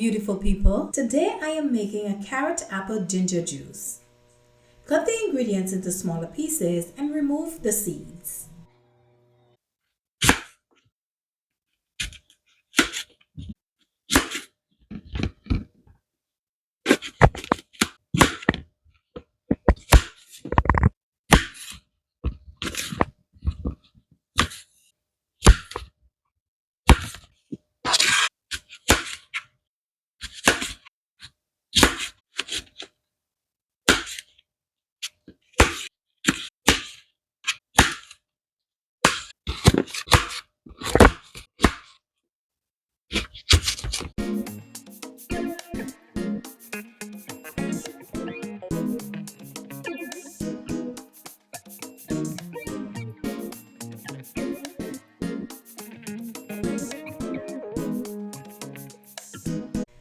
beautiful people. Today I am making a carrot apple ginger juice. Cut the ingredients into smaller pieces and remove the seeds.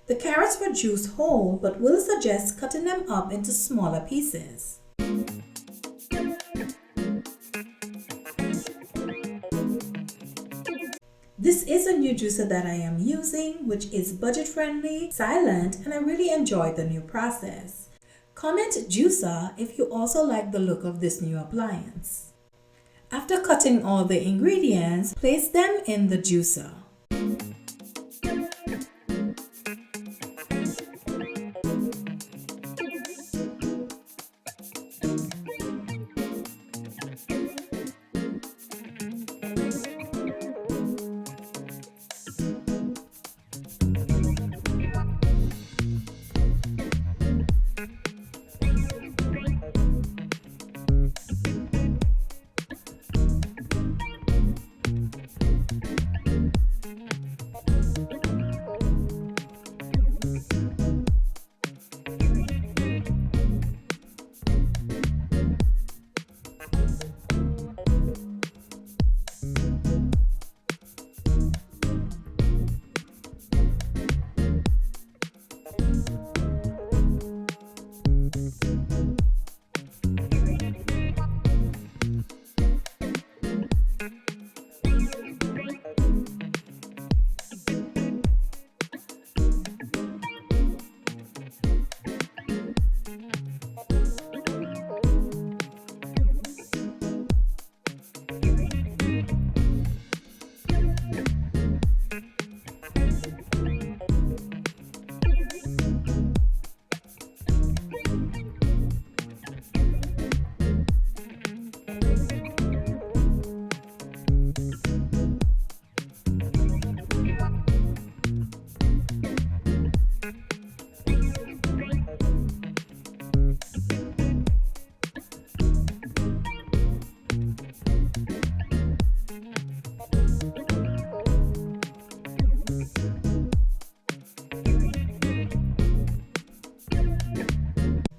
The carrots were juiced whole, but we'll suggest cutting them up into smaller pieces. This is a new juicer that I am using, which is budget friendly, silent, and I really enjoy the new process. Comment juicer if you also like the look of this new appliance. After cutting all the ingredients, place them in the juicer.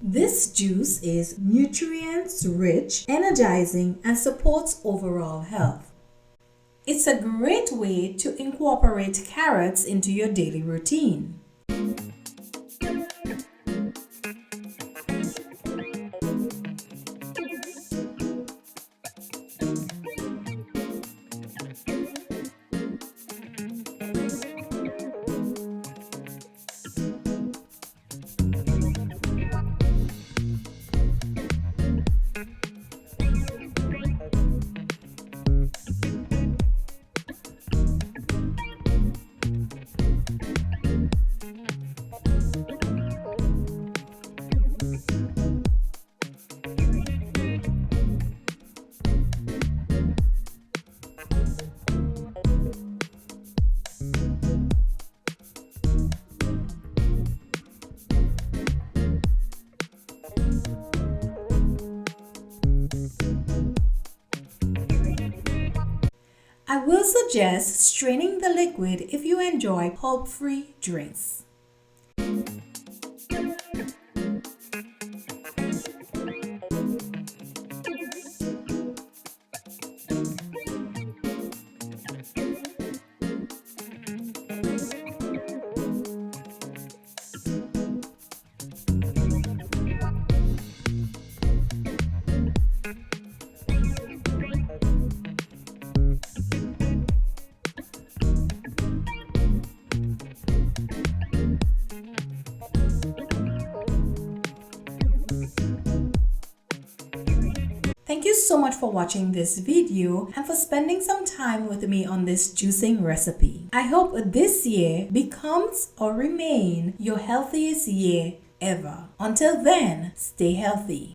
This juice is nutrients rich, energizing, and supports overall health. It's a great way to incorporate carrots into your daily routine. I will suggest straining the liquid if you enjoy pulp-free drinks. Thank you so much for watching this video and for spending some time with me on this juicing recipe. I hope this year becomes or remain your healthiest year ever. Until then, stay healthy.